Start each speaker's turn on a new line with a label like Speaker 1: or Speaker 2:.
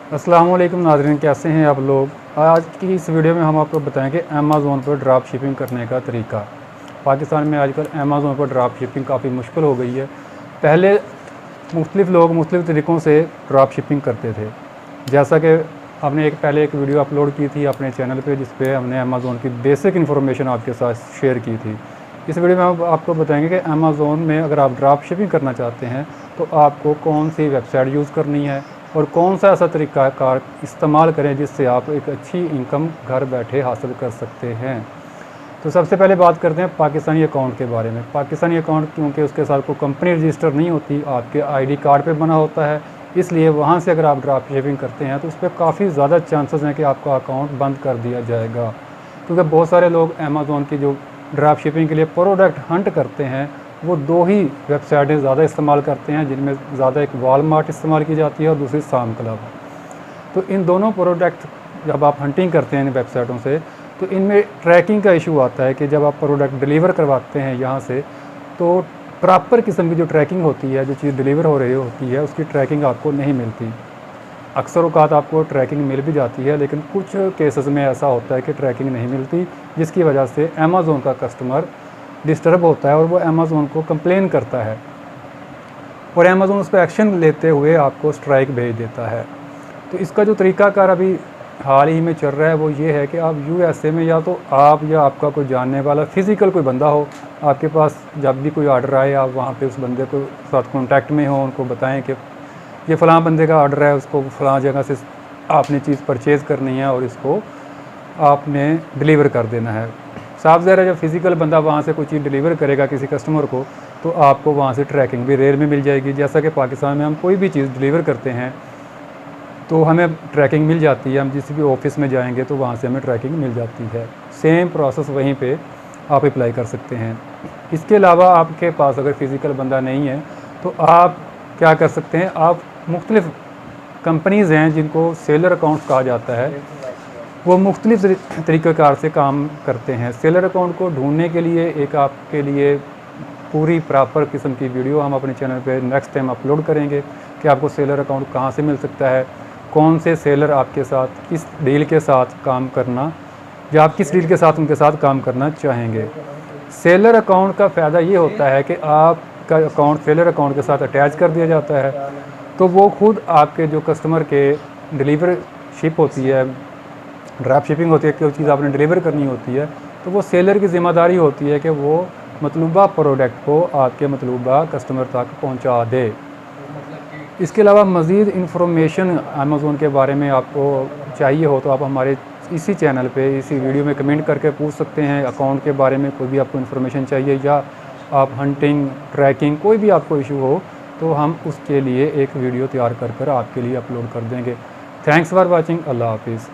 Speaker 1: अस्सलाम वालेकुम नाज़रीन, कैसे हैं आप लोग। आज की इस वीडियो में हम आपको बताएंगे अमेज़ोन पर ड्रॉप शिपिंग करने का तरीका। पाकिस्तान में आजकल अमेज़ोन पर ड्रॉप शिपिंग काफ़ी मुश्किल हो गई है। पहले मुख्तलिफ़ लोग मुख्तलिफ़ तरीक़ों से ड्रॉप शिपिंग करते थे। जैसा कि हमने पहले एक वीडियो अपलोड की थी अपने चैनल पे, जिस पे हमने अमेज़ोन की बेसिक इन्फॉर्मेशन आपके साथ शेयर की थी। इस वीडियो में हम आपको बताएंगे कि अमेज़ोन में अगर आप ड्रॉप शिपिंग करना चाहते हैं तो आपको कौन सी वेबसाइट यूज़ करनी है और कौन सा ऐसा तरीक़ाकार इस्तेमाल करें जिससे आप एक अच्छी इनकम घर बैठे हासिल कर सकते हैं। तो सबसे पहले बात करते हैं पाकिस्तानी अकाउंट के बारे में। पाकिस्तानी अकाउंट क्योंकि उसके साथ कोई कंपनी रजिस्टर नहीं होती, आपके आईडी कार्ड पे बना होता है, इसलिए वहाँ से अगर आप ड्रॉप शिपिंग करते हैं तो उस पर काफ़ी ज़्यादा चांसेस हैं कि आपका अकाउंट बंद कर दिया जाएगा। क्योंकि बहुत सारे लोग अमेज़ोन की जो ड्रॉप शिपिंग के लिए प्रोडक्ट हंट करते हैं वो दो ही वेबसाइटें ज़्यादा इस्तेमाल करते हैं, जिनमें ज़्यादा एक वॉलमार्ट इस्तेमाल की जाती है और दूसरी साम क्लब। तो इन दोनों प्रोडक्ट जब आप हंटिंग करते हैं इन वेबसाइटों से तो इनमें ट्रैकिंग का इशू आता है कि जब आप प्रोडक्ट डिलीवर करवाते हैं यहाँ से तो प्रॉपर किस्म की जो ट्रैकिंग होती है, जो चीज़ डिलीवर हो रही होती है उसकी ट्रैकिंग आपको नहीं मिलती। अक्सर औक़ात आपको ट्रैकिंग मिल भी जाती है, लेकिन कुछ केसेस में ऐसा होता है कि ट्रैकिंग नहीं मिलती, जिसकी वजह से अमेज़ोन का कस्टमर डिस्टर्ब होता है और वो अमेज़ोन को कंप्लेन करता है और अमेज़ोन उस पर एक्शन लेते हुए आपको स्ट्राइक भेज देता है। तो इसका जो तरीक़ाकार अभी हाल ही में चल रहा है वो ये है कि आप यूएसए में या तो आप या आपका कोई जानने वाला फ़िज़िकल कोई बंदा हो, आपके पास जब भी कोई ऑर्डर आए आप वहाँ पे उस बंदे को साथ कॉन्टैक्ट में हो, उनको बताएं कि ये फ़लाँ बंदे का ऑर्डर है, उसको फ़लाँ जगह से आपने चीज़ परचेज़ करनी है और इसको आपने डिलीवर कर देना है। साफ ज़ाहिर है जब फ़िज़िकल बंदा वहाँ से कोई चीज़ डिलीवर करेगा किसी कस्टमर को तो आपको वहाँ से ट्रैकिंग भी रेल में मिल जाएगी। जैसा कि पाकिस्तान में हम कोई भी चीज़ डिलीवर करते हैं तो हमें ट्रैकिंग मिल जाती है, हम जिस भी ऑफ़िस में जाएंगे तो वहाँ से हमें ट्रैकिंग मिल जाती है। सेम प्रोसेस वहीं पे आप अप्लाई कर सकते हैं। इसके अलावा आपके पास अगर फ़िज़िकल बंदा नहीं है तो आप क्या कर सकते हैं, आप मुख्तलिफ़ कंपनीज़ हैं जिनको सेलर अकाउंट्स कहा जाता है, वो मुख्तलिफ़ तरीक़ाकार से काम करते हैं। सेलर अकाउंट को ढूँढने के लिए एक आपके लिए पूरी प्रॉपर किस्म की वीडियो हम अपने चैनल पे नेक्स्ट टाइम अपलोड करेंगे कि आपको सेलर अकाउंट कहाँ से मिल सकता है, कौन से सेलर आपके साथ किस डील के साथ काम करना या आप किस डील के साथ उनके साथ काम करना चाहेंगे। सेलर अकाउंट का फ़ायदा ये होता है कि आपका अकाउंट सेलर अकाउंट के साथ अटैच कर दिया जाता है, तो वो खुद आपके जो कस्टमर के डिलीवर शिप होती है, ड्रॉप शिपिंग होती है, कोई चीज़ आपने डिलीवर करनी होती है तो वो सेलर की ज़िम्मेदारी होती है कि वो मतलूबा प्रोडक्ट को आपके मतलूबा कस्टमर तक पहुंचा दे। इसके अलावा मज़ीद इन्फॉर्मेशन अमेज़ोन के बारे में आपको चाहिए हो तो आप हमारे इसी चैनल पे इसी वीडियो में कमेंट करके पूछ सकते हैं। अकाउंट के बारे में कोई भी आपको इन्फॉर्मेशन चाहिए या आप हंटिंग ट्रैकिंग कोई भी आपको इशू हो तो हम उसके लिए एक वीडियो तैयार कर आपके लिए अपलोड कर देंगे। Thanks for watching. अल्लाह हाफिज़।